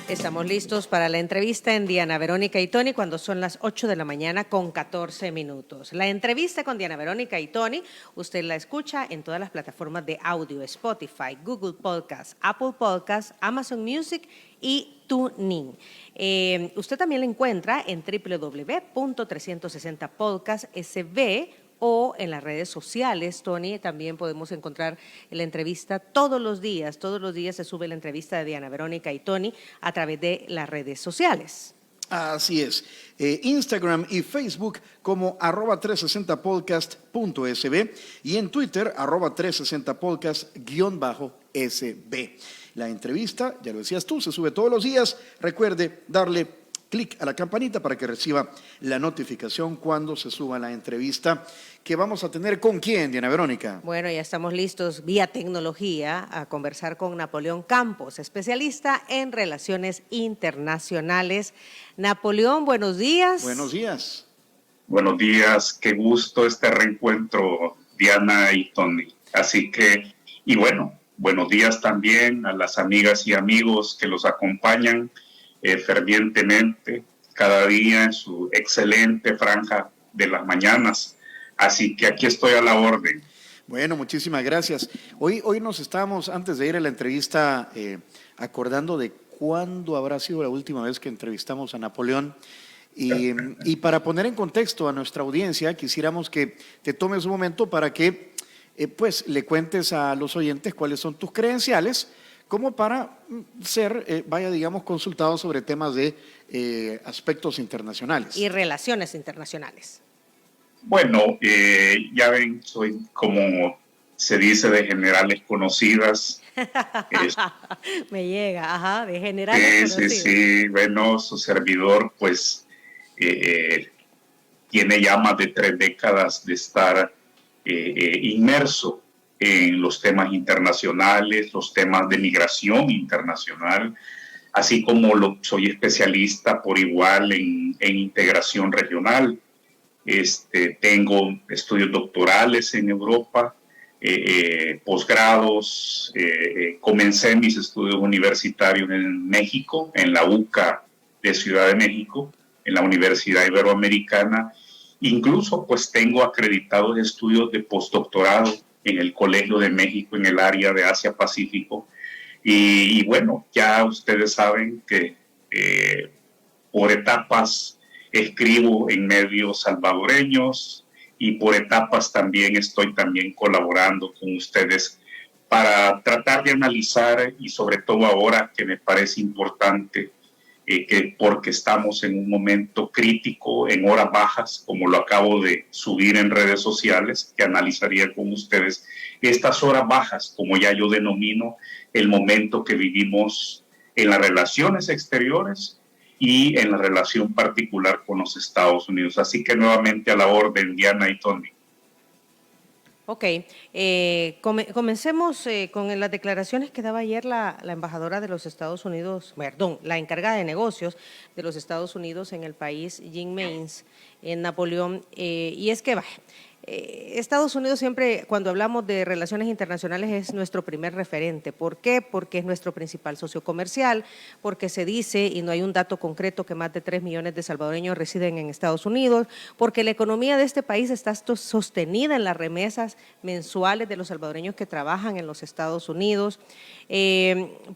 Estamos listos para la entrevista en Diana Verónica y Tony cuando son las 8 de la mañana con 14 minutos. La entrevista con Diana Verónica y Tony, usted la escucha en todas las plataformas de audio, Spotify, Google Podcasts, Apple Podcasts, Amazon Music y TuneIn. Usted también la encuentra en www.360podcastsb o en las redes sociales, Tony. También podemos encontrar la entrevista todos los días se sube la entrevista de Diana Verónica y Tony a través de las redes sociales. Así es, Instagram y Facebook como @360podcast.sb y en Twitter @360podcast_sb. La entrevista, ya lo decías tú, se sube todos los días. Recuerde darle clic a la campanita para que reciba la notificación cuando se suba la entrevista que vamos a tener. ¿Con quién, Diana Verónica? Bueno, ya estamos listos vía tecnología a conversar con Napoleón Campos, especialista en relaciones internacionales. Napoleón, buenos días. Buenos días. Buenos días, qué gusto este reencuentro, Diana y Tony. Así que, y bueno, buenos días también a las amigas y amigos que los acompañan fervientemente cada día en su excelente franja de las mañanas. Así que aquí estoy a la orden. Bueno, muchísimas gracias. Hoy nos estábamos, antes de ir a la entrevista, acordando de cuándo habrá sido la última vez que entrevistamos a Napoleón. Y para poner en contexto a nuestra audiencia, quisiéramos que te tomes un momento para que pues le cuentes a los oyentes cuáles son tus credenciales, como para ser, digamos, consultado sobre temas de aspectos internacionales. Y relaciones internacionales. Bueno, ya ven, soy como se dice de generales conocidas. Me llega, ajá, de generales conocidas. Sí, bueno, su servidor pues tiene ya más de 3 décadas de estar inmerso en los temas internacionales, los temas de migración internacional, así como soy especialista por igual en integración regional. Tengo estudios doctorales en Europa, posgrados, comencé mis estudios universitarios en México, en la UCA de Ciudad de México, en la Universidad Iberoamericana. Incluso pues tengo acreditados estudios de postdoctorado en el Colegio de México en el área de Asia-Pacífico. Y bueno, ya ustedes saben que por etapas escribo en medios salvadoreños y por etapas también estoy colaborando con ustedes para tratar de analizar, y sobre todo ahora que me parece importante, que porque estamos en un momento crítico, en horas bajas, como lo acabo de subir en redes sociales, que analizaría con ustedes estas horas bajas, como ya yo denomino el momento que vivimos en las relaciones exteriores y en la relación particular con los Estados Unidos. Así que nuevamente a la orden, Diana y Tony. Ok, comencemos con las declaraciones que daba ayer la embajadora de los Estados Unidos, perdón, la encargada de negocios de los Estados Unidos en el país, Jean Maynes, en Napoleón, y es que Estados Unidos siempre, cuando hablamos de relaciones internacionales, es nuestro primer referente. ¿Por qué? Porque es nuestro principal socio comercial, porque se dice, y no hay un dato concreto, que más de 3 millones de salvadoreños residen en Estados Unidos, porque la economía de este país está sostenida en las remesas mensuales de los salvadoreños que trabajan en los Estados Unidos,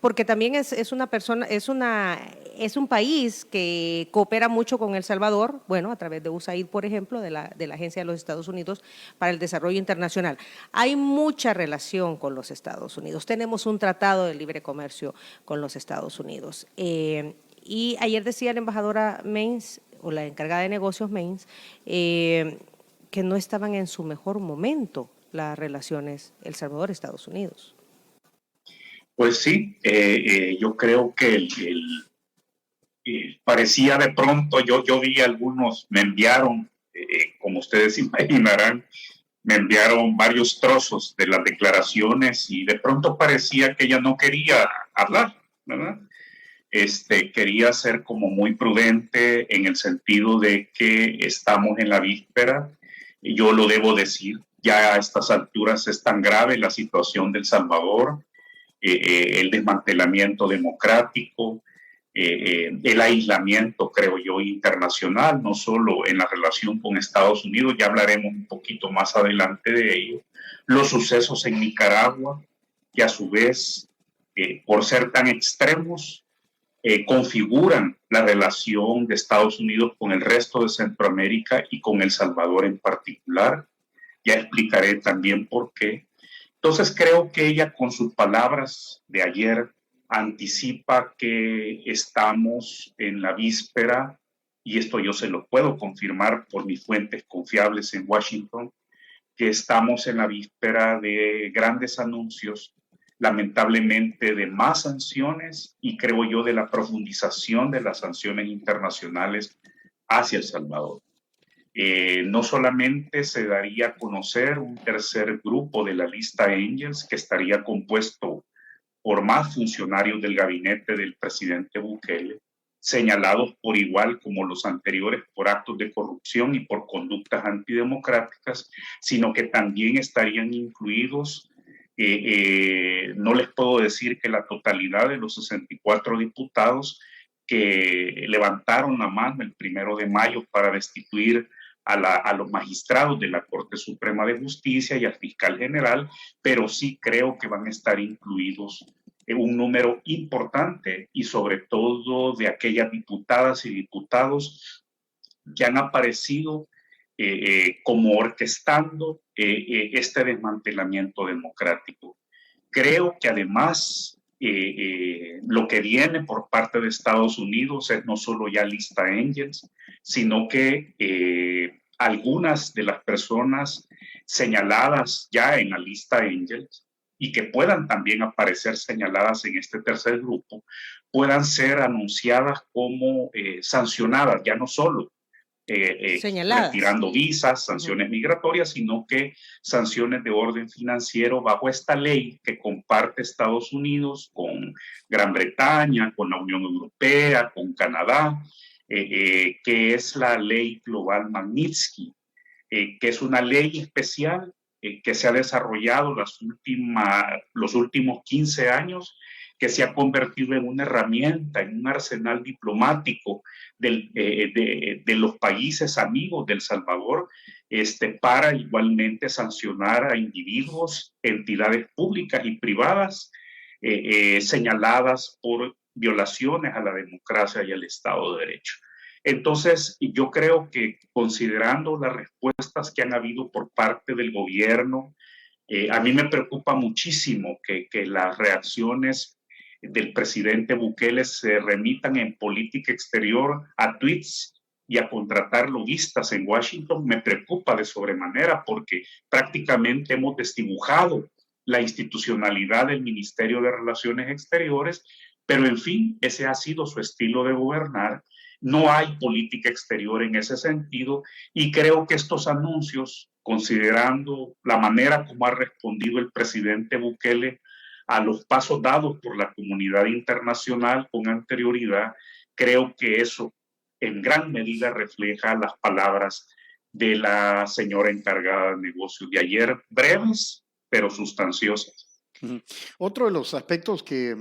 porque también es un país que coopera mucho con El Salvador, bueno, a través de USAID, por ejemplo, de la Agencia de los Estados Unidos para el Desarrollo Internacional. Hay mucha relación con los Estados Unidos. Tenemos un tratado de libre comercio con los Estados Unidos. Y ayer decía la embajadora Maynes, o la encargada de negocios Maynes, que no estaban en su mejor momento las relaciones El Salvador-Estados Unidos. Pues sí, yo creo que parecía de pronto, yo vi algunos, me enviaron, como ustedes imaginarán, me enviaron varios trozos de las declaraciones y de pronto parecía que ella no quería hablar, ¿verdad? Quería ser como muy prudente en el sentido de que estamos en la víspera, y yo lo debo decir, ya a estas alturas es tan grave la situación de El Salvador, el desmantelamiento democrático, el aislamiento, creo yo, internacional, no solo en la relación con Estados Unidos, ya hablaremos un poquito más adelante de ello, los sucesos en Nicaragua, que a su vez, por ser tan extremos, configuran la relación de Estados Unidos con el resto de Centroamérica y con El Salvador en particular. Ya explicaré también por qué. Entonces creo que ella con sus palabras de ayer anticipa que estamos en la víspera, y esto yo se lo puedo confirmar por mis fuentes confiables en Washington, que estamos en la víspera de grandes anuncios, lamentablemente de más sanciones y creo yo de la profundización de las sanciones internacionales hacia El Salvador. No solamente se daría a conocer un tercer grupo de la lista Angels que estaría compuesto por más funcionarios del gabinete del presidente Bukele, señalados por igual como los anteriores por actos de corrupción y por conductas antidemocráticas, sino que también estarían incluidos, no les puedo decir que la totalidad de los 64 diputados que levantaron la mano el 1 de mayo para destituir a los magistrados de la Corte Suprema de Justicia y al fiscal general, pero sí creo que van a estar incluidos un número importante y sobre todo de aquellas diputadas y diputados que han aparecido como orquestando este desmantelamiento democrático. Creo que además lo que viene por parte de Estados Unidos es no solo ya lista Angels, sino que algunas de las personas señaladas ya en la lista Angels y que puedan también aparecer señaladas en este tercer grupo, puedan ser anunciadas como sancionadas, ya no solo retirando visas, sanciones migratorias, sino que sanciones de orden financiero bajo esta ley que comparte Estados Unidos con Gran Bretaña, con la Unión Europea, con Canadá, que es la ley global Magnitsky, que es una ley especial que se ha desarrollado los últimos 15 años, que se ha convertido en una herramienta, en un arsenal diplomático de los países amigos de El Salvador, para igualmente sancionar a individuos, entidades públicas y privadas señaladas por violaciones a la democracia y al Estado de Derecho. Entonces, yo creo que considerando las respuestas que han habido por parte del gobierno, a mí me preocupa muchísimo que las reacciones del presidente Bukele se remitan en política exterior a tweets y a contratar lobistas en Washington. Me preocupa de sobremanera porque prácticamente hemos desdibujado la institucionalidad del Ministerio de Relaciones Exteriores, pero en fin, ese ha sido su estilo de gobernar. No hay política exterior en ese sentido y creo que estos anuncios, considerando la manera como ha respondido el presidente Bukele a los pasos dados por la comunidad internacional con anterioridad, creo que eso en gran medida refleja las palabras de la señora encargada de negocios de ayer, breves pero sustanciosas. Otro de los aspectos que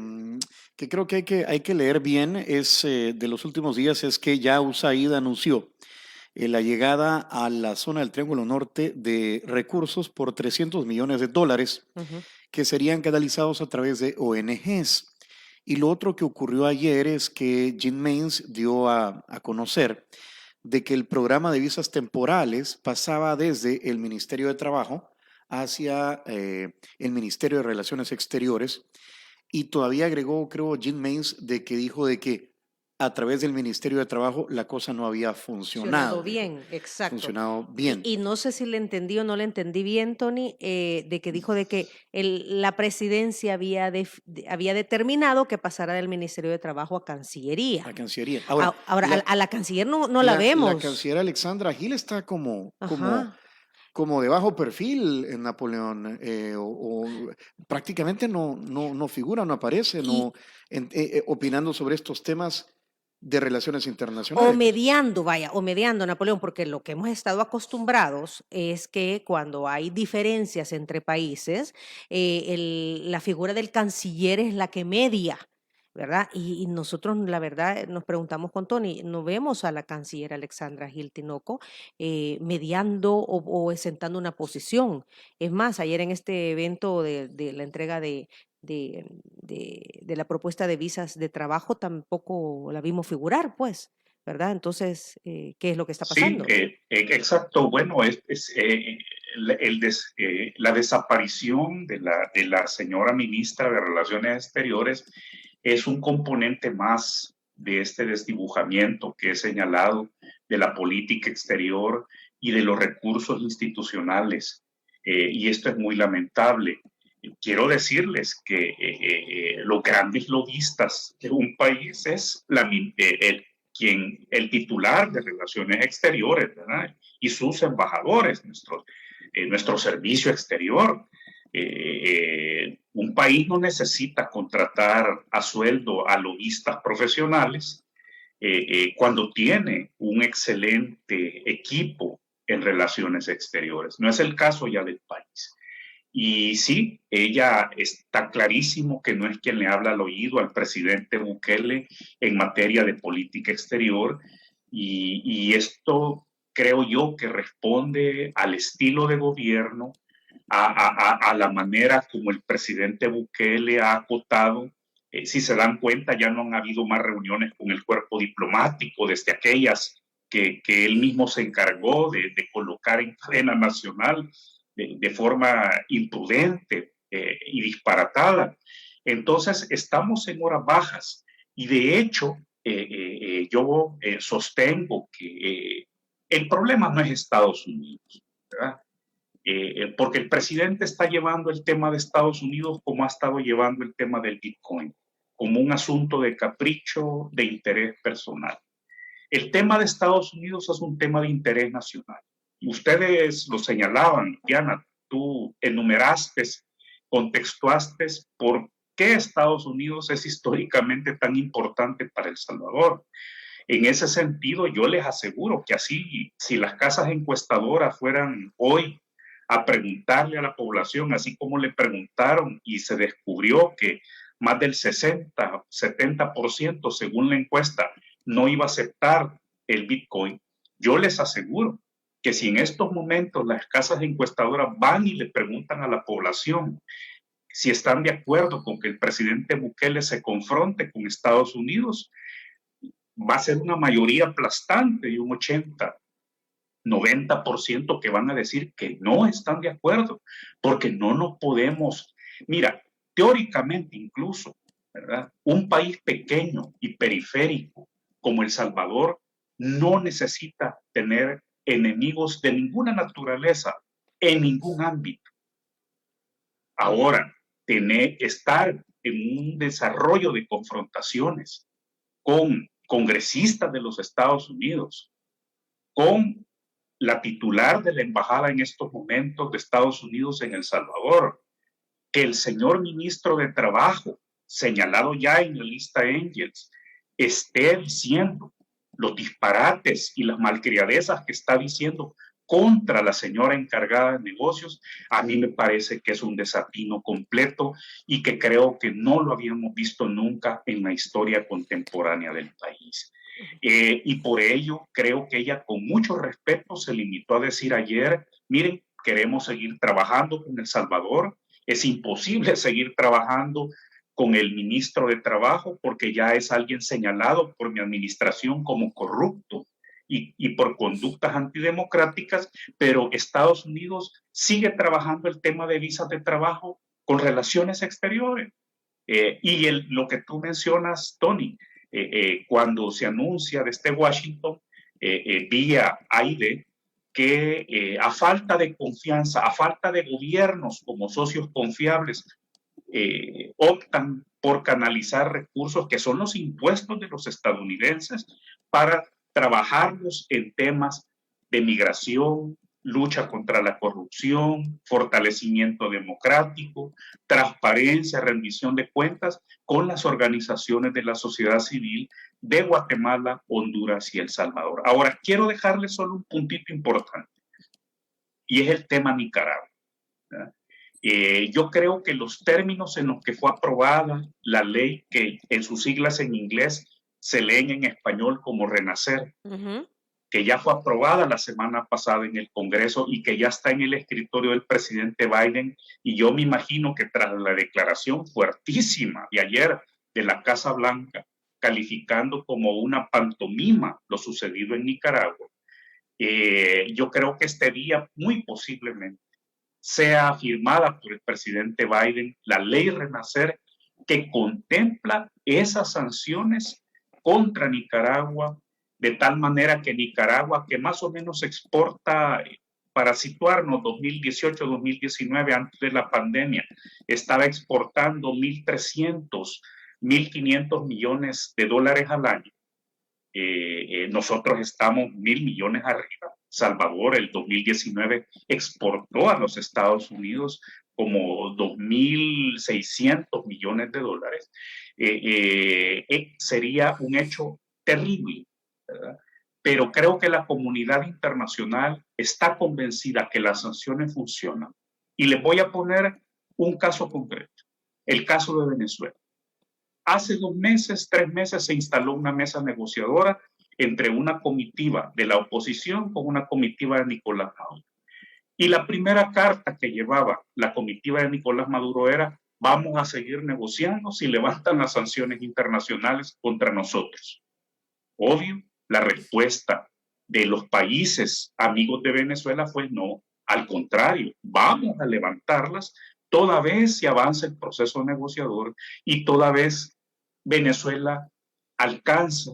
creo que hay que leer bien es de los últimos días es que ya USAID anunció la llegada a la zona del Triángulo Norte de recursos por $300 millones que serían canalizados a través de ONGs. Y lo otro que ocurrió ayer es que Jim Mains dio a conocer de que el programa de visas temporales pasaba desde el Ministerio de Trabajo hacia el Ministerio de Relaciones Exteriores y todavía agregó, creo, Jim Mains de que dijo de que a través del Ministerio de Trabajo la cosa no había funcionado bien, exacto. Funcionado bien. Y no sé si le entendí o no le entendí bien, Tony, de que dijo de que la presidencia había determinado que pasara del Ministerio de Trabajo a Cancillería. A Cancillería. Ahora, a la canciller no la vemos. La canciller Alexandra Gil está como de bajo perfil en Napoleón, o prácticamente no figura, no aparece, opinando sobre estos temas de relaciones internacionales. O mediando, Napoleón, porque lo que hemos estado acostumbrados es que cuando hay diferencias entre países, la figura del canciller es la que media ¿verdad? Y nosotros, la verdad, nos preguntamos con Tony, no vemos a la canciller Alexandra Gil Tinoco mediando o sentando una posición. Es más, ayer en este evento de la entrega de la propuesta de visas de trabajo tampoco la vimos figurar, pues, ¿verdad? Entonces, ¿qué es lo que está Sí, pasando? exacto. Bueno, la desaparición de la señora ministra de Relaciones Exteriores es un componente más de este desdibujamiento que he señalado de la política exterior y de los recursos institucionales. Y esto es muy lamentable. Quiero decirles que los grandes lobistas de un país es el titular de Relaciones Exteriores, ¿verdad? Y sus embajadores, nuestro servicio exterior. Un país no necesita contratar a sueldo a lobistas profesionales cuando tiene un excelente equipo en relaciones exteriores. No es el caso ya del país. Y sí, ella está clarísimo que no es quien le habla al oído al presidente Bukele en materia de política exterior. Y esto creo yo que responde al estilo de gobierno, a la manera como el presidente Bukele ha acotado. Si se dan cuenta, ya no han habido más reuniones con el cuerpo diplomático desde aquellas que él mismo se encargó de colocar en cadena nacional de forma imprudente y disparatada. Entonces, estamos en horas bajas y de hecho, yo sostengo que el problema no es Estados Unidos, ¿verdad? Porque el presidente está llevando el tema de Estados Unidos como ha estado llevando el tema del Bitcoin, como un asunto de capricho, de interés personal. El tema de Estados Unidos es un tema de interés nacional. Ustedes lo señalaban, Diana, tú enumeraste, contextuaste por qué Estados Unidos es históricamente tan importante para El Salvador. En ese sentido, yo les aseguro que así, si las casas encuestadoras fueran hoy a preguntarle a la población, así como le preguntaron y se descubrió que más del 60, 70% según la encuesta no iba a aceptar el Bitcoin, yo les aseguro que si en estos momentos las casas encuestadoras van y le preguntan a la población si están de acuerdo con que el presidente Bukele se confronte con Estados Unidos, va a ser una mayoría aplastante de un 80, 90% que van a decir que no están de acuerdo, porque no nos podemos, mira, teóricamente incluso, ¿verdad? Un país pequeño y periférico como El Salvador no necesita tener enemigos de ninguna naturaleza en ningún ámbito. Ahora, estar en un desarrollo de confrontaciones con congresistas de los Estados Unidos, con la titular de la embajada en estos momentos de Estados Unidos en El Salvador, que el señor ministro de Trabajo, señalado ya en la lista Angels, esté diciendo los disparates y las malcriadezas que está diciendo contra la señora encargada de negocios, a mí me parece que es un desatino completo y que creo que no lo habíamos visto nunca en la historia contemporánea del país. Y por ello creo que ella con mucho respeto se limitó a decir ayer, miren, queremos seguir trabajando con El Salvador, es imposible seguir trabajando con el ministro de Trabajo porque ya es alguien señalado por mi administración como corrupto y por conductas antidemocráticas, pero Estados Unidos sigue trabajando el tema de visas de trabajo con relaciones exteriores. Lo que tú mencionas, Tony, cuando se anuncia desde Washington vía aire que a falta de confianza, a falta de gobiernos como socios confiables, optan por canalizar recursos que son los impuestos de los estadounidenses para trabajarlos en temas de migración, lucha contra la corrupción, fortalecimiento democrático, transparencia, rendición de cuentas con las organizaciones de la sociedad civil de Guatemala, Honduras y El Salvador. Ahora, quiero dejarles solo un puntito importante y es el tema Nicaragua, ¿verdad? Yo creo que los términos en los que fue aprobada la ley, que en sus siglas en inglés se leen en español como Renacer, que ya fue aprobada la semana pasada en el Congreso y que ya está en el escritorio del presidente Biden, y yo me imagino que tras la declaración fuertísima de ayer de la Casa Blanca, calificando como una pantomima lo sucedido en Nicaragua, yo creo que este día muy posiblemente sea firmada por el presidente Biden la ley Renacer, que contempla esas sanciones contra Nicaragua, de tal manera que Nicaragua, que más o menos exporta, para situarnos 2018-2019, antes de la pandemia, estaba exportando 1.300, 1.500 millones de dólares al año. Nosotros estamos 1.000 millones arriba. Salvador, el 2019, exportó a los Estados Unidos como 2.600 millones de dólares. Sería un hecho terrible, ¿verdad? Pero creo que la comunidad internacional está convencida que las sanciones funcionan. Y les voy a poner un caso concreto, el caso de Venezuela. Hace 2 meses, 3 meses, se instaló una mesa negociadora entre una comitiva de la oposición con una comitiva de Nicolás Maduro. Y la primera carta que llevaba la comitiva de Nicolás Maduro era: vamos a seguir negociando si levantan las sanciones internacionales contra nosotros. Obvio, la respuesta de los países amigos de Venezuela fue no, al contrario, vamos a levantarlas toda vez se avanza el proceso negociador y toda vez Venezuela alcanza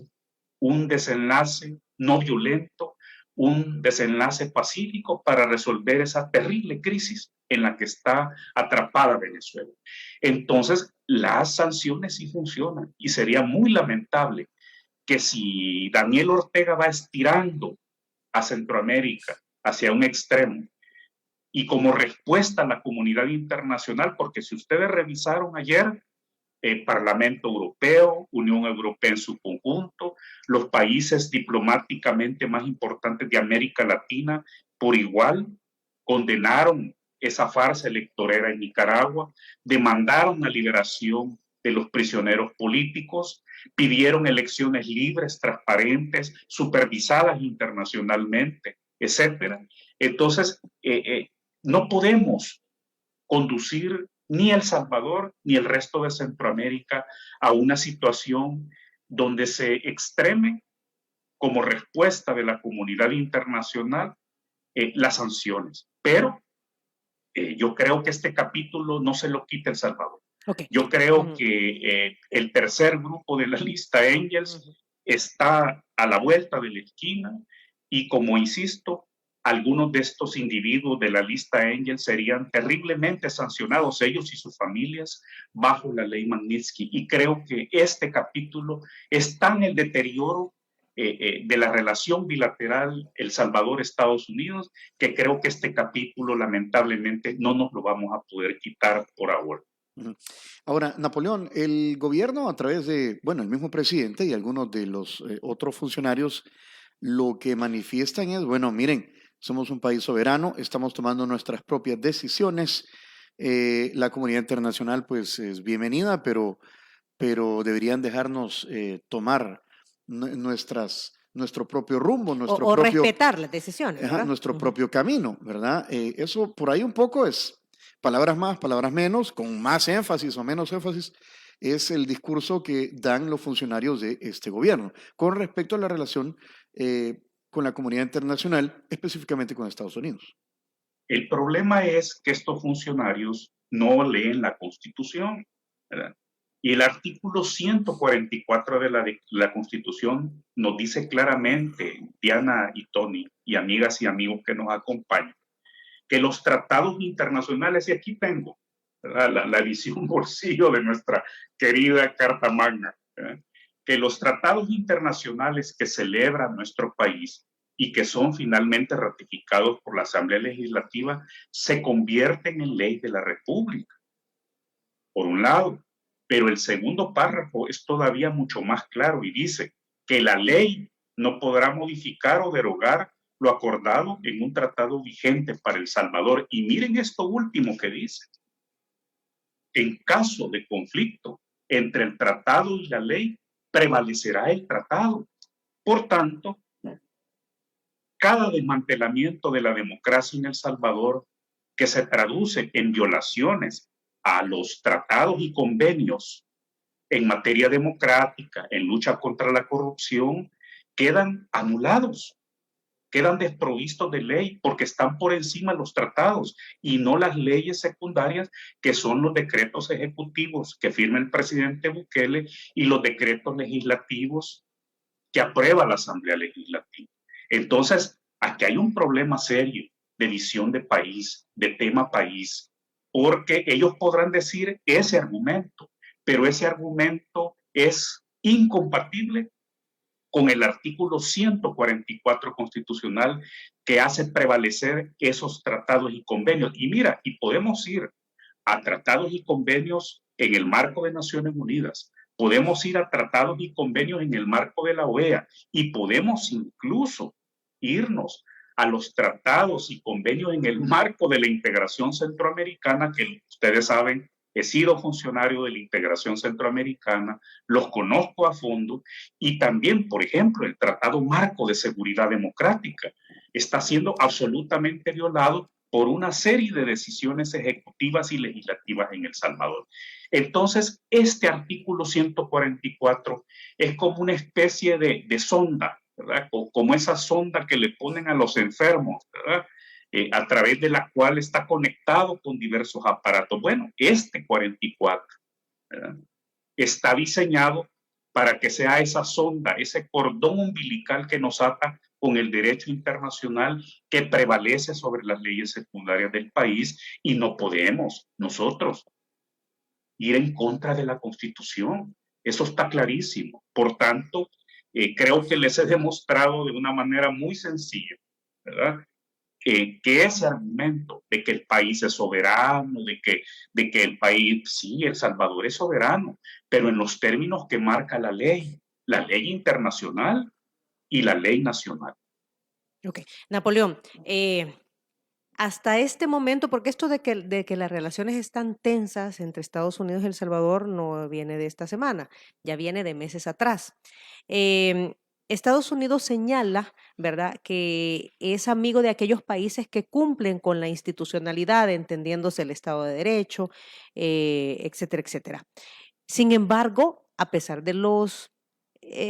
un desenlace no violento, un desenlace pacífico para resolver esa terrible crisis en la que está atrapada Venezuela. Entonces, las sanciones sí funcionan y sería muy lamentable que si Daniel Ortega va estirando a Centroamérica hacia un extremo y como respuesta a la comunidad internacional, porque si ustedes revisaron ayer, el Parlamento Europeo, Unión Europea en su conjunto, los países diplomáticamente más importantes de América Latina, por igual, condenaron esa farsa electorera en Nicaragua, demandaron la liberación de los prisioneros políticos, pidieron elecciones libres, transparentes, supervisadas internacionalmente, etcétera. Entonces, no podemos conducir ni El Salvador ni el resto de Centroamérica a una situación donde se extreme como respuesta de la comunidad internacional las sanciones. Pero yo creo que este capítulo no se lo quita El Salvador. Okay. Yo creo que el tercer grupo de la lista Engels está a la vuelta de la esquina y, como insisto, algunos de estos individuos de la lista Engels serían terriblemente sancionados, ellos y sus familias, bajo la ley Magnitsky. Y creo que este capítulo está en el deterioro de la relación bilateral El Salvador-Estados Unidos, que creo que este capítulo lamentablemente no nos lo vamos a poder quitar por ahora. Ahora, Napoleón, el gobierno a través de, bueno, el mismo presidente y algunos de los otros funcionarios, lo que manifiestan es, bueno, miren, somos un país soberano, estamos tomando nuestras propias decisiones, la comunidad internacional pues es bienvenida, pero deberían dejarnos tomar nuestro propio rumbo, o respetar las decisiones, ¿verdad? Nuestro propio camino, ¿verdad? Eso por ahí un poco es palabras más, palabras menos, con más énfasis o menos énfasis, es el discurso que dan los funcionarios de este gobierno con respecto a la relación con la comunidad internacional, específicamente con Estados Unidos. El problema es que estos funcionarios no leen la Constitución, ¿verdad? Y el artículo 144 de la Constitución nos dice claramente, Diana y Tony, y amigas y amigos que nos acompañan, que los tratados internacionales, y aquí tengo la edición bolsillo de nuestra querida Carta Magna, ¿verdad?, que los tratados internacionales que celebra nuestro país y que son finalmente ratificados por la Asamblea Legislativa se convierten en ley de la República, por un lado. Pero el segundo párrafo es todavía mucho más claro y dice que la ley no podrá modificar o derogar lo acordado en un tratado vigente para El Salvador. Y miren esto último que dice: en caso de conflicto entre el tratado y la ley, prevalecerá el tratado. Por tanto, cada desmantelamiento de la democracia en El Salvador, que se traduce en violaciones a los tratados y convenios en materia democrática, en lucha contra la corrupción, quedan anulados, quedan desprovistos de ley, porque están por encima los tratados y no las leyes secundarias, que son los decretos ejecutivos que firma el presidente Bukele y los decretos legislativos que aprueba la Asamblea Legislativa. Entonces, aquí hay un problema serio de visión de país, de tema país, porque ellos podrán decir ese argumento, pero ese argumento es incompatible con el artículo 144 constitucional, que hace prevalecer esos tratados y convenios. Y mira, y podemos ir a tratados y convenios en el marco de Naciones Unidas, podemos ir a tratados y convenios en el marco de la OEA, y podemos incluso irnos a los tratados y convenios en el marco de la integración centroamericana, que ustedes saben, he sido funcionario de la integración centroamericana, los conozco a fondo, y también, por ejemplo, el Tratado Marco de Seguridad Democrática está siendo absolutamente violado por una serie de decisiones ejecutivas y legislativas en El Salvador. Entonces, este artículo 144 es como una especie de sonda, ¿verdad? Como esa sonda que le ponen a los enfermos, ¿verdad? A través de la cual está conectado con diversos aparatos. Bueno, este 44, ¿verdad?, está diseñado para que sea esa sonda, ese cordón umbilical que nos ata con el derecho internacional que prevalece sobre las leyes secundarias del país, y no podemos nosotros ir en contra de la Constitución. Eso está clarísimo. Por tanto, creo que les he demostrado de una manera muy sencilla, ¿verdad?, que ese argumento de que el país es soberano, de que el país, sí, El Salvador es soberano, pero en los términos que marca la ley internacional y la ley nacional. Ok, Napoleón, hasta este momento, porque esto de que las relaciones están tensas entre Estados Unidos y El Salvador no viene de esta semana, ya viene de meses atrás. Em, Estados Unidos señala, ¿verdad?, que es amigo de aquellos países que cumplen con la institucionalidad, entendiéndose el Estado de Derecho, etcétera, etcétera. Sin embargo, a pesar de los,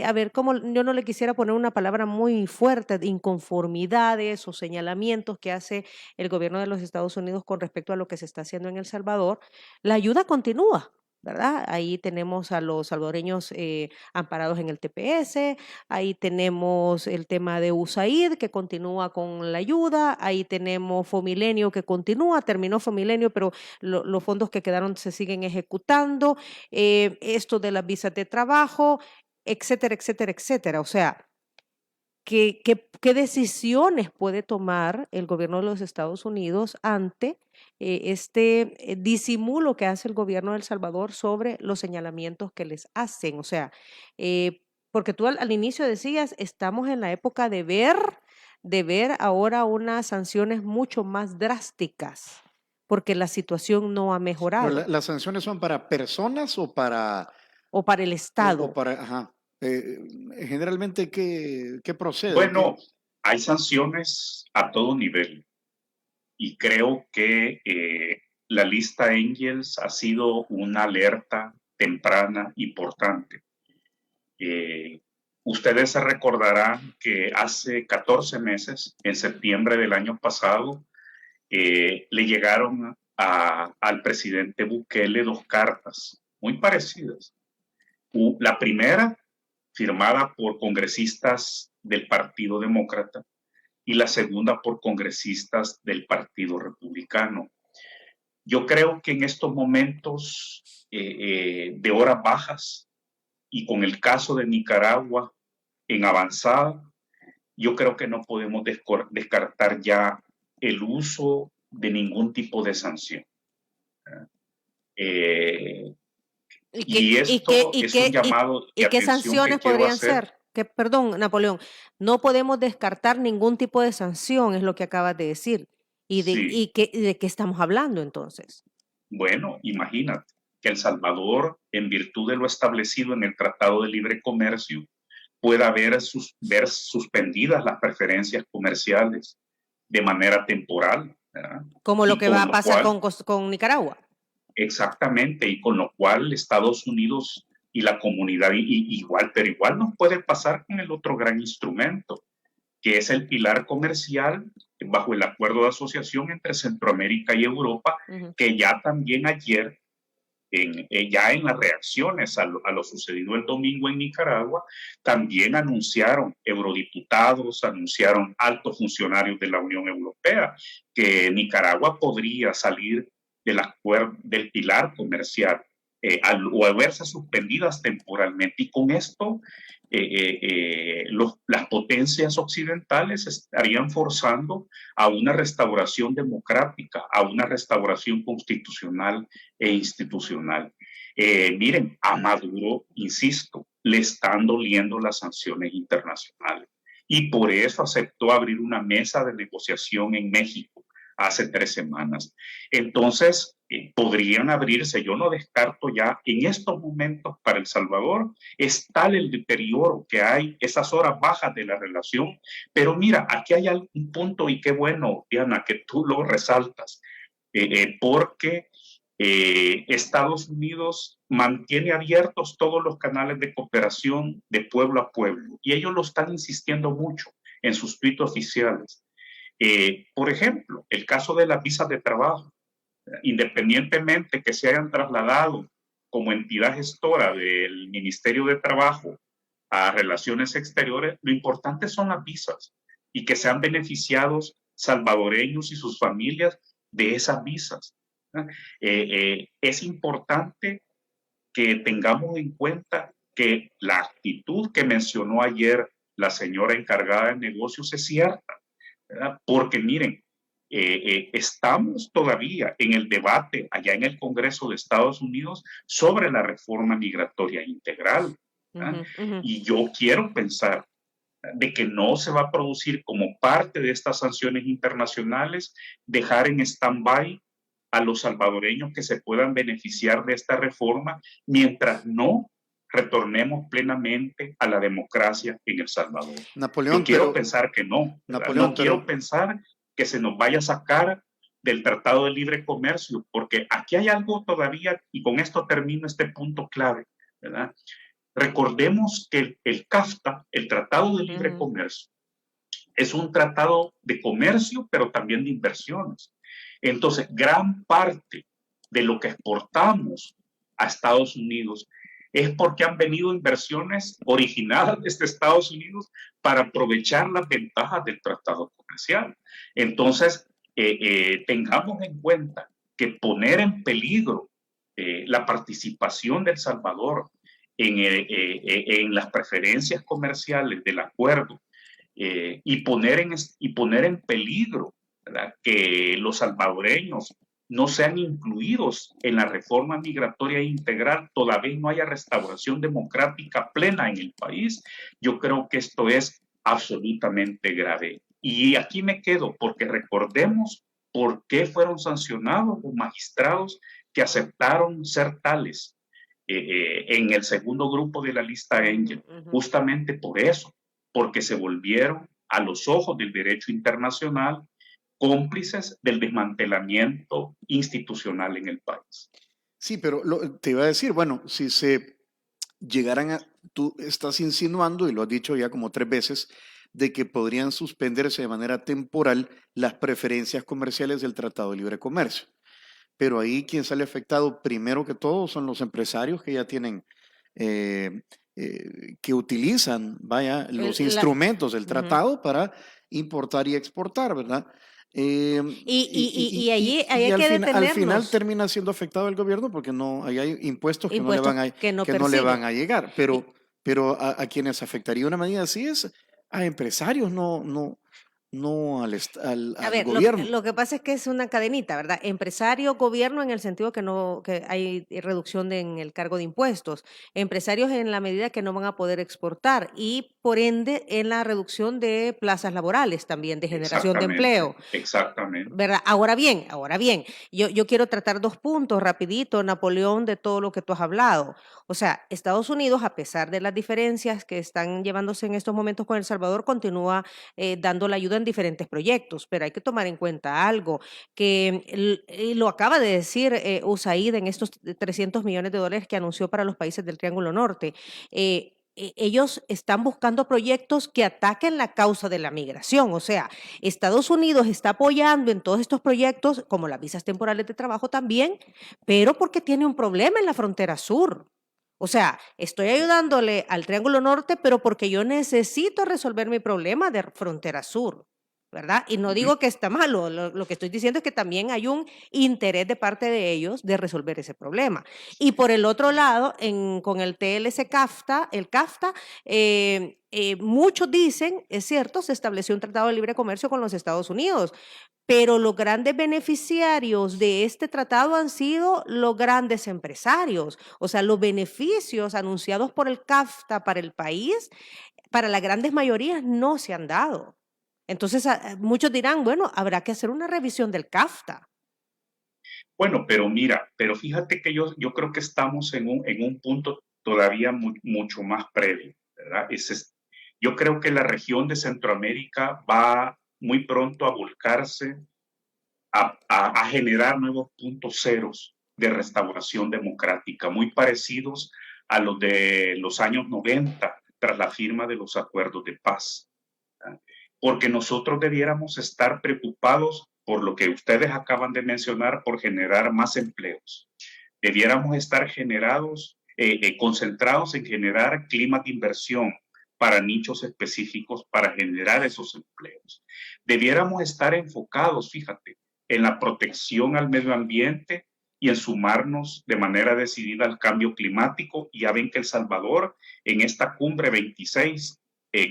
a ver, como yo no le quisiera poner una palabra muy fuerte, de inconformidades o señalamientos que hace el gobierno de los Estados Unidos con respecto a lo que se está haciendo en El Salvador, la ayuda continúa, ¿verdad? Ahí tenemos a los salvadoreños amparados en el TPS, ahí tenemos el tema de USAID que continúa con la ayuda, ahí tenemos Fomilenio que continúa, terminó Fomilenio, pero los fondos que quedaron se siguen ejecutando, esto de las visas de trabajo, etcétera, etcétera, etcétera. O sea, ¿qué decisiones puede tomar el gobierno de los Estados Unidos ante este disimulo que hace el gobierno de El Salvador sobre los señalamientos que les hacen? O sea, porque tú al inicio decías, estamos en la época de ver ahora unas sanciones mucho más drásticas, porque la situación no ha Pero mejorado, ¿las sanciones son para personas o para, o para el o Estado. para, ajá, generalmente, ¿qué procede? Bueno, hay sanciones a todo nivel, y creo que la lista Engels ha sido una alerta temprana importante. Ustedes se recordarán que hace 14 meses, en septiembre del año pasado, le llegaron al presidente Bukele 2 cartas muy parecidas. La primera, firmada por congresistas del Partido Demócrata, y la segunda por congresistas del Partido Republicano. Yo creo que en estos momentos de horas bajas, y con el caso de Nicaragua en avanzada, yo creo que no podemos descartar ya el uso de ningún tipo de sanción. ¿Y Y esto es un llamado de qué atención que sanciones quiero podrían hacer. ser? perdón, Napoleón, no podemos descartar ningún tipo de sanción, es lo que acabas de decir. Sí, ¿Y de qué estamos hablando entonces? bueno, imagínate que El Salvador, en virtud de lo establecido en el Tratado de Libre Comercio, pueda ver suspendidas las preferencias comerciales de manera temporal, ¿verdad? Como lo Y que va con a lo pasar cual, con Nicaragua. exactamente, y con lo cual Estados Unidos y la comunidad igual, pero igual nos puede pasar con el otro gran instrumento, que es el pilar comercial bajo el acuerdo de asociación entre Centroamérica y Europa, Ujú. que ya también ayer ya en las reacciones a lo sucedido el domingo en Nicaragua, también anunciaron eurodiputados, anunciaron altos funcionarios de la Unión Europea que Nicaragua podría salir del pilar comercial o a verse suspendidas temporalmente. Y con esto, las potencias occidentales estarían forzando a una restauración democrática, a una restauración constitucional e institucional. Miren, a Maduro, insisto, le están doliendo las sanciones internacionales y por eso aceptó abrir una mesa de negociación en México hace 3 semanas. Entonces, podrían abrirse, yo no descarto ya, en estos momentos para El Salvador, es tal el deterioro que hay, esas horas bajas de la relación, pero mira, aquí hay un punto y qué bueno, Diana, que tú lo resaltas, porque Estados Unidos mantiene abiertos todos los canales de cooperación de pueblo a pueblo y ellos lo están insistiendo mucho en sus tweets oficiales. Por ejemplo, el caso de las visas de trabajo, independientemente que se hayan trasladado como entidad gestora del Ministerio de Trabajo a Relaciones Exteriores, lo importante son las visas y que sean beneficiados salvadoreños y sus familias de esas visas. Es importante que tengamos en cuenta que la actitud que mencionó ayer la señora encargada de negocios es cierta, ¿verdad? Porque miren, estamos todavía en el debate allá en el Congreso de Estados Unidos sobre la reforma migratoria integral. ¿Verdad? Ujú, ujú. Y yo quiero pensar de que no se va a producir como parte de estas sanciones internacionales, dejar en stand-by a los salvadoreños que se puedan beneficiar de esta reforma mientras no retornemos plenamente a la democracia en El Salvador. Yo Napoleón, quiero pensar que no, ¿verdad? No quiero pero pensar que se nos vaya a sacar del Tratado de Libre Comercio, porque aquí hay algo todavía, y con esto termino este punto clave, ¿verdad? Recordemos que el CAFTA, el Tratado de Libre Ujú. Comercio, es un tratado de comercio, pero también de inversiones. Entonces, gran parte de lo que exportamos a Estados Unidos es porque han venido inversiones originadas desde Estados Unidos para aprovechar las ventajas del tratado comercial. Entonces, tengamos en cuenta que poner en peligro la participación de El Salvador en las preferencias comerciales del acuerdo y poner en peligro, ¿verdad?, que los salvadoreños no sean incluidos en la reforma migratoria integral, todavía no haya restauración democrática plena en el país, yo creo que esto es absolutamente grave. Y aquí me quedo, porque recordemos por qué fueron sancionados los magistrados que aceptaron ser tales en el segundo grupo de la lista Engel, Ujú, ujú. justamente por eso, porque se volvieron a los ojos del derecho internacional cómplices del desmantelamiento institucional en el país. sí, pero te iba a decir, bueno, si se llegaran a, tú estás insinuando, y lo has dicho ya como 3 veces, de que podrían suspenderse de manera temporal las preferencias comerciales del Tratado de Libre Comercio. Pero ahí quien sale afectado primero que todo son los empresarios que ya tienen, eh, que utilizan, vaya, los instrumentos del Ujú. tratado para importar y exportar, ¿verdad? Eh, Y allí ahí hay al, que al final detenernos. termina siendo afectado el gobierno porque no, ahí hay impuestos Impuestos que no que no le van percibe. a llegar, Y, pero a quienes afectaría una medida así es a empresarios, no, no, no A al ver, gobierno. lo que pasa es que es una cadenita, ¿verdad? Empresario, gobierno en el sentido que no, que hay reducción en el cargo de impuestos. Empresarios en la medida que no van a poder exportar y por ende en la reducción de plazas laborales también, de generación de Exactamente, empleo. exactamente. ¿Verdad? Ahora bien, yo quiero tratar dos puntos rapidito, Napoleón, de todo lo que tú has hablado. O sea, Estados Unidos, a pesar de las diferencias que están llevándose en estos momentos con El Salvador, continúa dando la ayuda en diferentes proyectos, pero hay que tomar en cuenta algo, que lo acaba de decir USAID en estos 300 millones de dólares que anunció para los países del Triángulo Norte. Ellos están buscando proyectos que ataquen la causa de la migración, o sea, Estados Unidos está apoyando en todos estos proyectos, como las visas temporales de trabajo también, pero porque tiene un problema en la frontera sur. O sea, estoy ayudándole al Triángulo Norte, pero porque yo necesito resolver mi problema de frontera sur, ¿verdad? Y no Ujú. digo que está malo, lo que estoy diciendo es que también hay un interés de parte de ellos de resolver ese problema. Y por el otro lado, con el TLC CAFTA, el CAFTA, muchos dicen, es cierto, se estableció un tratado de libre comercio con los Estados Unidos, pero los grandes beneficiarios de este tratado han sido los grandes empresarios. O sea, los beneficios anunciados por el CAFTA para el país, para las grandes mayorías, no se han dado. Entonces, muchos dirán, bueno, habrá que hacer una revisión del CAFTA. Bueno, pero mira, pero fíjate que yo creo que estamos en un punto todavía mucho más previo, ¿verdad? Yo creo que la región de Centroamérica va muy pronto a volcarse a generar nuevos puntos ceros de restauración democrática, muy parecidos a los de los años 90, tras la firma de los acuerdos de paz. ¿Verdad? Porque nosotros debiéramos estar preocupados por lo que ustedes acaban de mencionar, por generar más empleos. Debiéramos estar concentrados en generar climas de inversión para nichos específicos para generar esos empleos. Debiéramos estar enfocados, fíjate, en la protección al medio ambiente y en sumarnos de manera decidida al cambio climático. Ya ven que El Salvador, en esta cumbre 26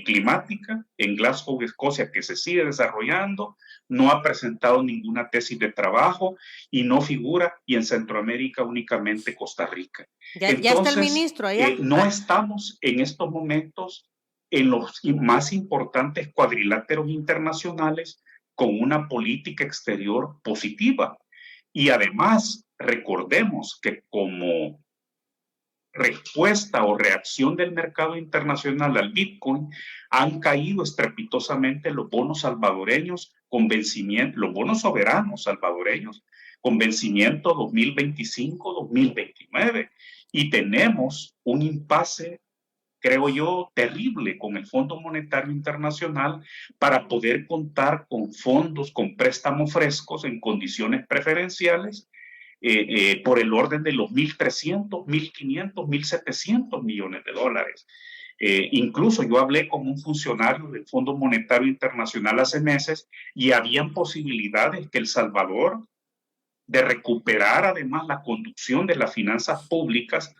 climática en Glasgow, Escocia, que se sigue desarrollando, no ha presentado ninguna tesis de trabajo y no figura, y en Centroamérica únicamente Costa Rica. Ya está el Entonces, ministro allá. no estamos en estos momentos en los más importantes cuadriláteros internacionales con una política exterior positiva. Y además, recordemos que como respuesta o reacción del mercado internacional al Bitcoin, han caído estrepitosamente los bonos salvadoreños con vencimiento, los bonos soberanos salvadoreños con vencimiento 2025-2029. Y tenemos un impasse, creo yo, terrible con el Fondo Monetario Internacional para poder contar con fondos, con préstamos frescos en condiciones preferenciales por el orden de los 1.300, 1.500, 1.700 millones de dólares. Incluso yo hablé con un funcionario del Fondo Monetario Internacional hace meses y habían posibilidades que El Salvador de recuperar además la conducción de las finanzas públicas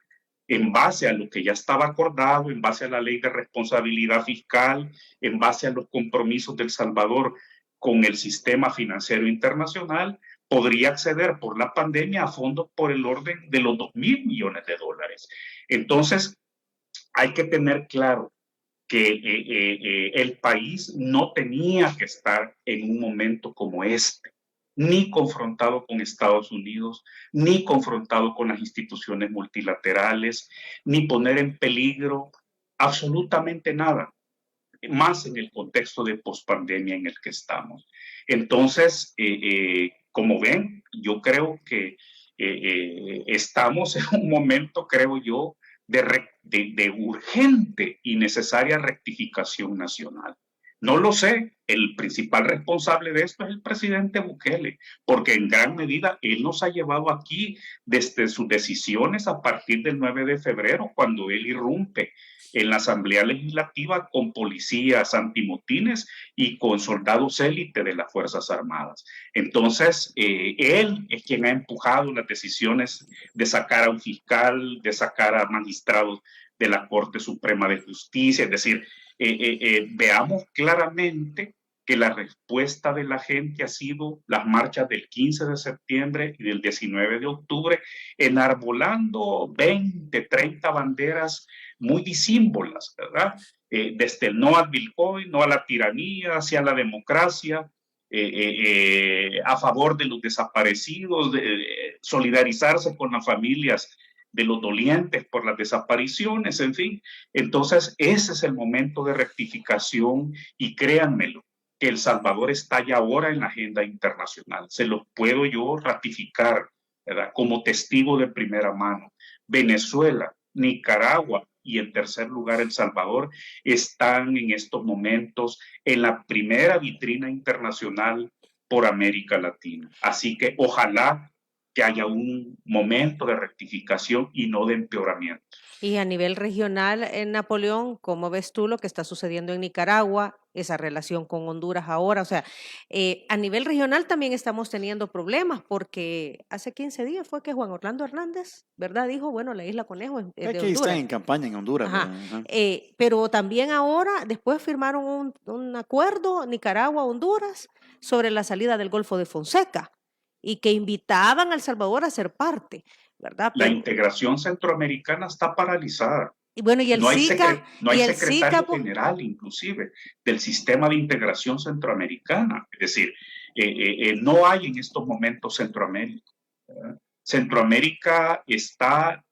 en base a lo que ya estaba acordado, en base a la ley de responsabilidad fiscal, en base a los compromisos de El Salvador con el sistema financiero internacional, podría acceder por la pandemia a fondos por el orden de los 2.000 millones de dólares. Entonces, hay que tener claro que el país no tenía que estar en un momento como este, ni confrontado con Estados Unidos, ni confrontado con las instituciones multilaterales, ni poner en peligro absolutamente nada, más en el contexto de pospandemia en el que estamos. Entonces, como ven, yo creo que estamos en un momento, creo yo, de urgente y necesaria rectificación nacional. No lo sé, el principal responsable de esto es el presidente Bukele, porque en gran medida él nos ha llevado aquí desde sus decisiones a partir del 9 de febrero, cuando él irrumpe en la Asamblea Legislativa con policías antimotines y con soldados élite de las Fuerzas Armadas. Entonces, él es quien ha empujado las decisiones de sacar a un fiscal, de sacar a magistrados de la Corte Suprema de Justicia, es decir, veamos claramente que la respuesta de la gente ha sido las marchas del 15 de septiembre y del 19 de octubre, enarbolando 20, 30 banderas muy disímbolas, ¿verdad? Desde el no al Bitcoin, no a la tiranía, hacia la democracia, a favor de los desaparecidos, solidarizarse con las familias de los dolientes por las desapariciones, en fin. Entonces, ese es el momento de rectificación y créanmelo, que El Salvador está ya ahora en la agenda internacional. Se lo puedo yo ratificar, ¿verdad? Como testigo de primera mano. Venezuela, Nicaragua y en tercer lugar El Salvador están en estos momentos en la primera vitrina internacional por América Latina. Así que ojalá que haya un momento de rectificación y no de empeoramiento. Y a nivel regional, en Napoleón, ¿cómo ves tú lo que está sucediendo en Nicaragua, esa relación con Honduras ahora? O sea, a nivel regional también estamos teniendo problemas porque hace 15 días fue que Juan Orlando Hernández, ¿verdad? Dijo, bueno, la Isla Conejo es de Aquí están Honduras. en campaña en Honduras. Ajá. Ajá. Pero también ahora, después firmaron un acuerdo Nicaragua-Honduras sobre la salida del Golfo de Fonseca y que invitaban a El Salvador a ser parte, ¿verdad? La Pero, integración centroamericana está paralizada. y bueno, y el No hay, SICA, no hay y el SICA, secretario pues, general, inclusive, del sistema de integración centroamericana. Es decir, no hay en estos momentos Centroamérica, ¿verdad? Centroamérica está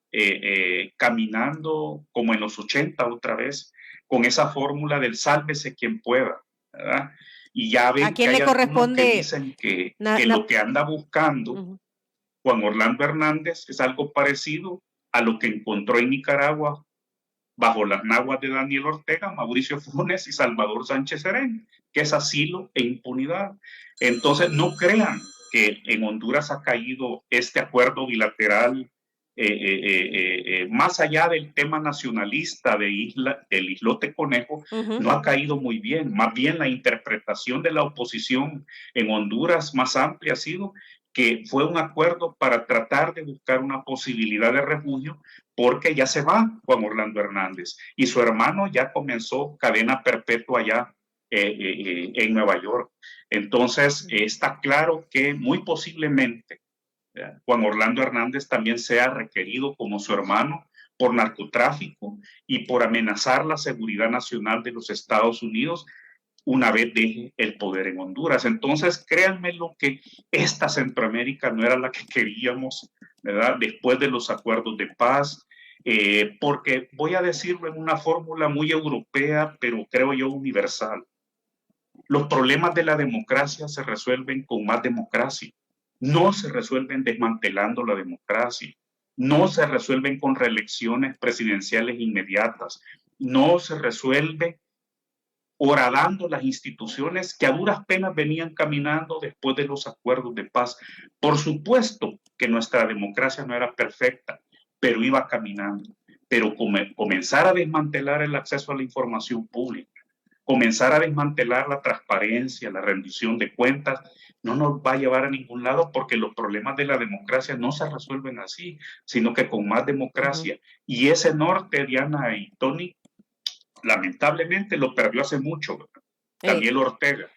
caminando como en los 80 otra vez, con esa fórmula del sálvese quien pueda, ¿verdad? Y ya ¿a ven que quién hay le algunos que corresponde? dicen que lo que anda buscando Ujú. Juan Orlando Hernández es algo parecido a lo que encontró en Nicaragua bajo las naguas de Daniel Ortega, Mauricio Funes y Salvador Sánchez Serén, que es asilo e impunidad. Entonces, no crean que en Honduras ha caído este acuerdo bilateral, más allá del tema nacionalista del islote Conejo, no ha caído muy bien. Más bien la interpretación de la oposición en Honduras más amplia ha sido que fue un acuerdo para tratar de buscar una posibilidad de refugio porque ya se va Juan Orlando Hernández y su hermano ya comenzó cadena perpetua allá en Nueva York. Entonces, está claro que muy posiblemente Juan Orlando Hernández también sea requerido como su hermano por narcotráfico y por amenazar la seguridad nacional de los Estados Unidos una vez deje el poder en Honduras. Entonces, créanme lo que esta Centroamérica no era la que queríamos, ¿verdad? Después de los acuerdos de paz, porque voy a decirlo en una fórmula muy europea, pero creo yo universal. Los problemas de la democracia se resuelven con más democracia. No se resuelven desmantelando la democracia. No se resuelven con reelecciones presidenciales inmediatas. No se resuelve horadando las instituciones que a duras penas venían caminando después de los acuerdos de paz. Por supuesto que nuestra democracia no era perfecta, pero iba caminando. Pero comenzar a desmantelar el acceso a la información pública, comenzar a desmantelar la transparencia, la rendición de cuentas, no nos va a llevar a ningún lado porque los problemas de la democracia no se resuelven así, sino que con más democracia. Y ese norte, Diana y Tony, lamentablemente lo perdió hace mucho Daniel Ortega.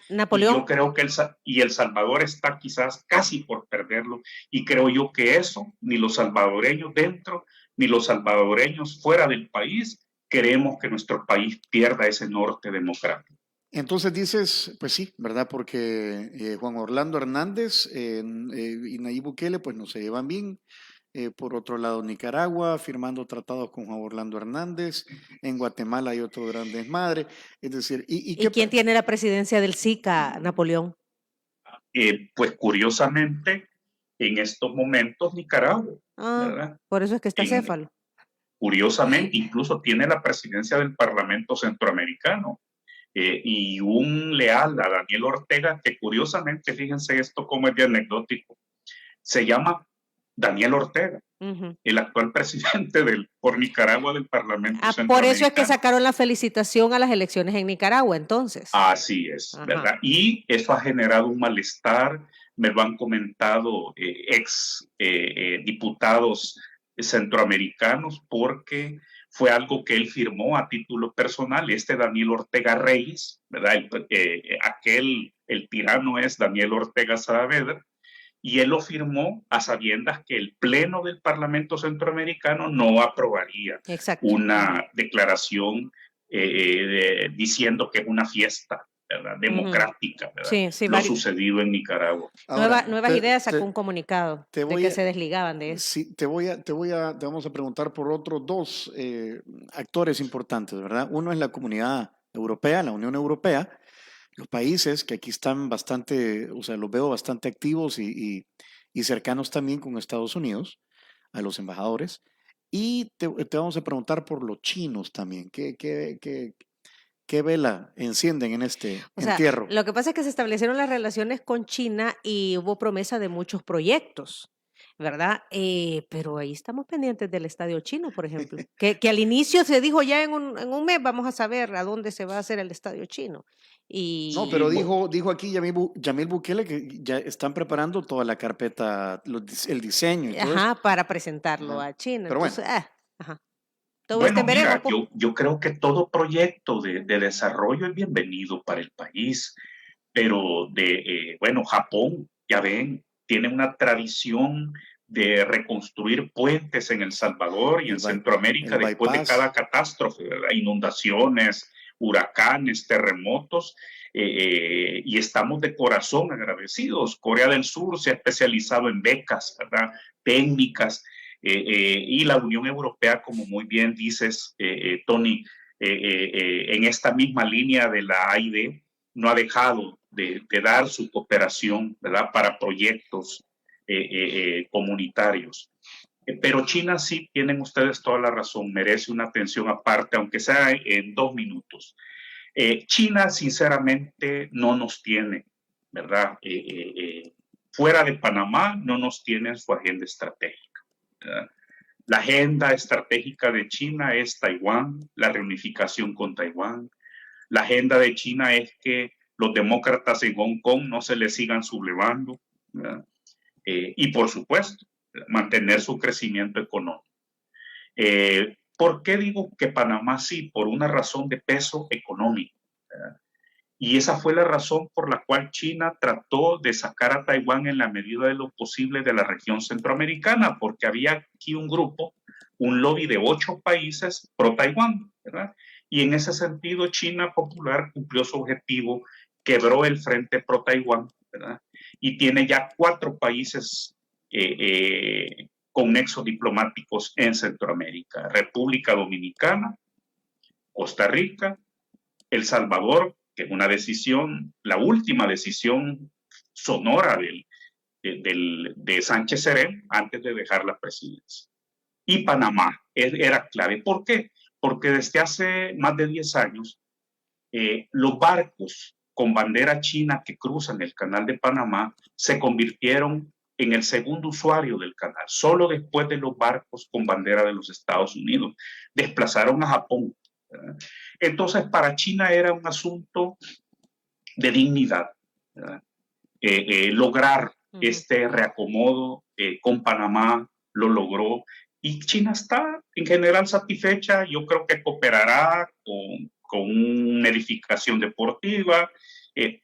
Napoleón. Y yo creo que El Salvador está quizás casi por perderlo. Y creo yo que eso, ni los salvadoreños dentro, ni los salvadoreños fuera del país, queremos que nuestro país pierda ese norte democrático. Entonces dices, pues sí, ¿verdad? Porque Juan Orlando Hernández y Nayib Bukele pues no se llevan bien. Por otro lado, Nicaragua, firmando tratados con Juan Orlando Hernández. En Guatemala hay otro gran desmadre. Es decir, ¿Y quién tiene la presidencia del SICA, Napoleón? Pues curiosamente, en estos momentos Nicaragua, ¿verdad? Por eso es que está céfalo. Curiosamente, incluso tiene la presidencia del Parlamento Centroamericano. Y un leal a Daniel Ortega, que curiosamente, fíjense esto como es de anecdótico, se llama Daniel Ortega, el actual presidente por Nicaragua del Parlamento Centroamericano. Por eso es que sacaron la felicitación a las elecciones en Nicaragua, entonces. Así es, ¿verdad? Y eso ha generado un malestar, me lo han comentado diputados centroamericanos, porque fue algo que él firmó a título personal, Daniel Ortega Reyes, ¿verdad? El tirano es Daniel Ortega Saavedra, y él lo firmó a sabiendas que el Pleno del Parlamento Centroamericano no aprobaría una declaración diciendo que es una fiesta, ¿verdad? Democrática, ¿verdad? Sí, lo sucedido en Nicaragua. Ahora, Nuevas Ideas sacó un comunicado de que se desligaban de eso. Sí, te vamos a preguntar por otros dos actores importantes, ¿verdad? Uno es la Comunidad Europea, la Unión Europea, los países que aquí están bastante, o sea, los veo bastante activos y cercanos también con Estados Unidos, a los embajadores. Y te vamos a preguntar por los chinos también. ¿Qué vela encienden en este entierro? Lo que pasa es que se establecieron las relaciones con China y hubo promesa de muchos proyectos, ¿verdad? Pero ahí estamos pendientes del Estadio Chino, por ejemplo, que al inicio se dijo ya en un mes vamos a saber a dónde se va a hacer el Estadio Chino. No, pero dijo aquí Yamil Bukele que ya están preparando toda la carpeta, el diseño y todo eso. Para presentarlo a China. Pero entonces, bueno. Bueno, mira, yo creo que todo proyecto de desarrollo es bienvenido para el país, pero Japón, ya ven, tiene una tradición de reconstruir puentes en El Salvador y en Centroamérica después de cada catástrofe, ¿verdad? Inundaciones, huracanes, terremotos, y estamos de corazón agradecidos. Corea del Sur se ha especializado en becas, ¿verdad? Técnicas, y la Unión Europea, como muy bien dices, Tony, en esta misma línea de la AID, no ha dejado de dar su cooperación, ¿verdad? Para proyectos comunitarios. Pero China sí, tienen ustedes toda la razón, merece una atención aparte, aunque sea en 2 minutos. China, sinceramente, no nos tiene, ¿verdad? Fuera de Panamá, no nos tiene en su agenda estratégica, ¿verdad? La agenda estratégica de China es Taiwán, la reunificación con Taiwán. La agenda de China es que los demócratas en Hong Kong no se les sigan sublevando, ¿verdad? Y, por supuesto, mantener su crecimiento económico. ¿Por qué digo que Panamá sí? Por una razón de peso económico, ¿verdad? Y esa fue la razón por la cual China trató de sacar a Taiwán en la medida de lo posible de la región centroamericana, porque había aquí un grupo, un lobby de 8 países pro Taiwán, ¿verdad? Y en ese sentido China Popular cumplió su objetivo, quebró el frente pro Taiwán, ¿verdad? Y tiene ya 4 países con nexos diplomáticos en Centroamérica: República Dominicana, Costa Rica, El Salvador, que es una decisión, la última decisión sonora de Sánchez Serén antes de dejar la presidencia. Y Panamá era clave. ¿Por qué? Porque desde hace más de 10 años, los barcos con bandera china que cruzan el canal de Panamá se convirtieron en el segundo usuario del canal, solo después de los barcos con bandera de los Estados Unidos. Desplazaron a Japón, ¿verdad? Entonces, para China era un asunto de dignidad, lograr este reacomodo con Panamá, lo logró, y China está en general satisfecha. Yo creo que cooperará con una edificación deportiva,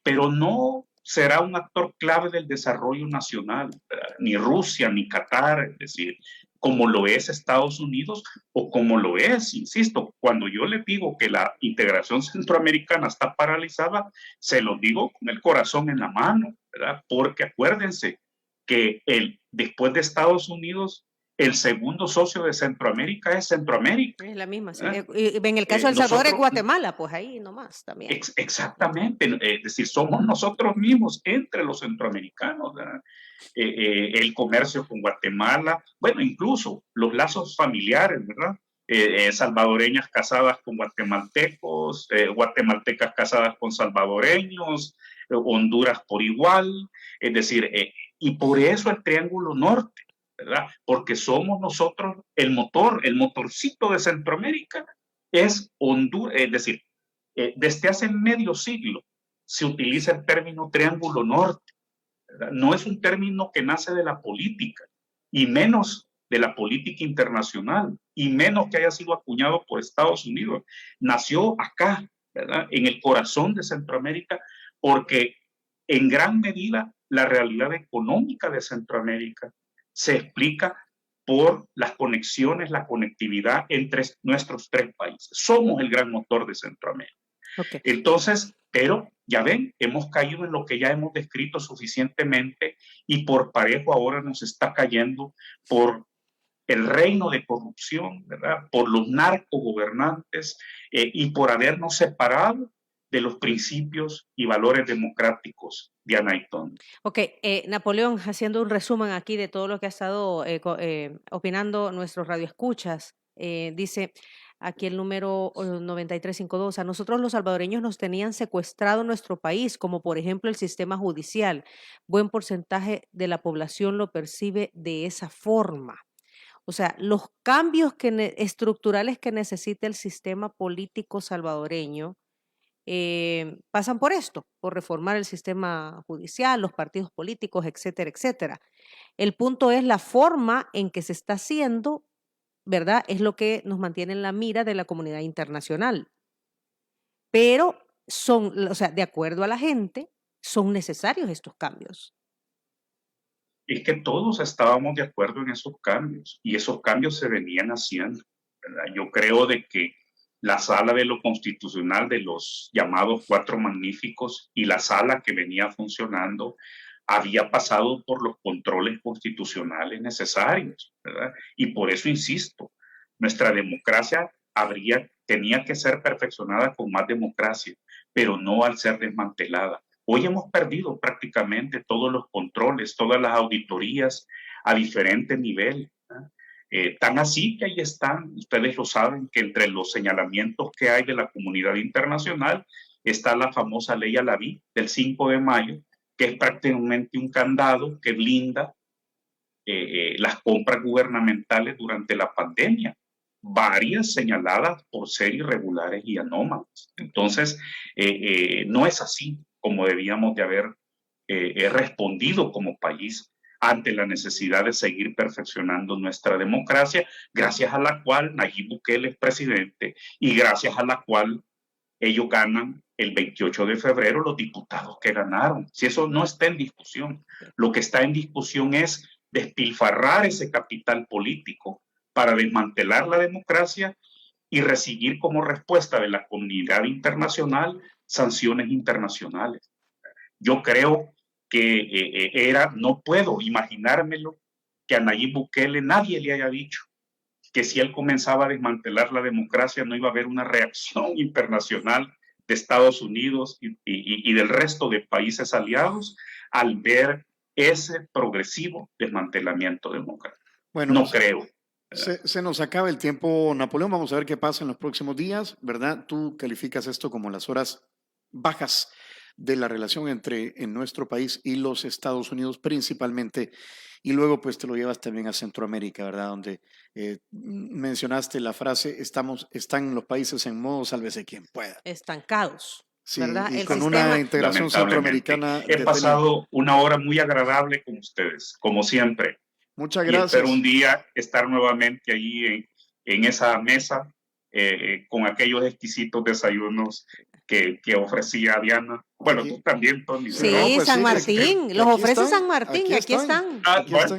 pero no será un actor clave del desarrollo nacional, ¿verdad? Ni Rusia, ni Qatar, es decir, como lo es Estados Unidos o como lo es, insisto, cuando yo le digo que la integración centroamericana está paralizada, se lo digo con el corazón en la mano, ¿verdad? Porque acuérdense que después de Estados Unidos, el segundo socio de Centroamérica es Centroamérica. Es la misma, sí. En el caso de El Salvador es Guatemala, pues ahí nomás también. Exactamente, es decir, somos nosotros mismos entre los centroamericanos, ¿verdad? El comercio con Guatemala, bueno, incluso los lazos familiares, ¿verdad? Salvadoreñas casadas con guatemaltecos, guatemaltecas casadas con salvadoreños, Honduras por igual, es decir, y por eso el Triángulo Norte, ¿verdad? Porque somos nosotros el motorcito de Centroamérica es Honduras, es decir, desde hace medio siglo se utiliza el término Triángulo Norte, ¿verdad? No es un término que nace de la política, y menos de la política internacional, y menos que haya sido acuñado por Estados Unidos. Nació acá, ¿verdad? En el corazón de Centroamérica, porque en gran medida la realidad económica de Centroamérica se explica por las conexiones, la conectividad entre nuestros 3 países. Somos el gran motor de Centroamérica. Okay. Entonces, pero ya ven, hemos caído en lo que ya hemos descrito suficientemente, y por parejo ahora nos está cayendo por el reino de corrupción, ¿verdad? Por los narcogobernantes, y por habernos separado de los principios y valores democráticos de Anaitón. Ok, Napoleón, haciendo un resumen aquí de todo lo que ha estado opinando nuestros radioescuchas, dice aquí el número 9352, a nosotros los salvadoreños nos tenían secuestrado nuestro país, como por ejemplo el sistema judicial. Buen porcentaje de la población lo percibe de esa forma. O sea, los cambios estructurales que necesita el sistema político salvadoreño pasan por esto, por reformar el sistema judicial, los partidos políticos, etcétera, etcétera. El punto es la forma en que se está haciendo, ¿verdad? Es lo que nos mantiene en la mira de la comunidad internacional. Pero son, o sea, de acuerdo a la gente, son necesarios estos cambios. Es que todos estábamos de acuerdo en esos cambios, y esos cambios se venían haciendo, ¿verdad? Yo creo de que la sala de lo constitucional de los llamados 4 magníficos y la sala que venía funcionando había pasado por los controles constitucionales necesarios, ¿verdad? Y por eso insisto, nuestra democracia tenía que ser perfeccionada con más democracia, pero no al ser desmantelada. Hoy hemos perdido prácticamente todos los controles, todas las auditorías a diferentes niveles. Tan así que ahí están, ustedes lo saben, que entre los señalamientos que hay de la comunidad internacional está la famosa ley Alaví del 5 de mayo, que es prácticamente un candado que blinda las compras gubernamentales durante la pandemia, varias señaladas por ser irregulares y anómalas. Entonces, no es así como debíamos de haber respondido como país ante la necesidad de seguir perfeccionando nuestra democracia, gracias a la cual Nayib Bukele es presidente y gracias a la cual ellos ganan el 28 de febrero los diputados que ganaron. Si eso no está en discusión, lo que está en discusión es despilfarrar ese capital político para desmantelar la democracia y recibir como respuesta de la comunidad internacional sanciones internacionales. Yo creo que no puedo imaginármelo, que a Nayib Bukele nadie le haya dicho que si él comenzaba a desmantelar la democracia no iba a haber una reacción internacional de Estados Unidos y del resto de países aliados al ver ese progresivo desmantelamiento democrático. Bueno, no creo. Se nos acaba el tiempo, Napoleón. Vamos a ver qué pasa en los próximos días, ¿verdad? Tú calificas esto como las horas bajas de la relación en nuestro país y los Estados Unidos principalmente, y luego pues te lo llevas también a Centroamérica, ¿verdad? Donde mencionaste la frase, están los países en modo sálvese quien pueda. Estancados. Sí, ¿verdad? y El con sistema, una integración centroamericana. He pasado una hora muy agradable con ustedes, como siempre. Muchas y gracias. espero un día estar nuevamente allí en esa mesa con aquellos exquisitos desayunos que ofrecía Diana. Bueno, tú también, Tony. Sí, No, pues San sí, Martín, los ofrece San Martín, aquí están.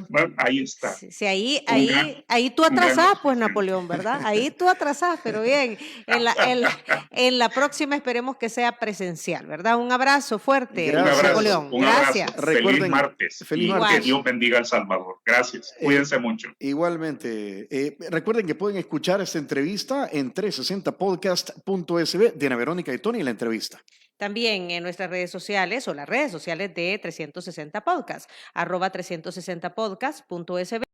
Bueno, ahí está. Sí, ahí tú atrasás, pues, Napoleón, ¿verdad? Ahí tú atrasás, pero bien, en la próxima esperemos que sea presencial, ¿verdad? Un abrazo fuerte, Gracias. Napoleón. Gracias. Feliz martes. Feliz martes. martes. Que Dios bendiga a El Salvador. Gracias. Cuídense mucho. Igualmente. Recuerden que pueden escuchar esta entrevista en 360podcast.sb. Diana Verónica y Tony, la entrevista. También en nuestras redes sociales o las redes sociales de 360 Podcast, @360podcast.sb.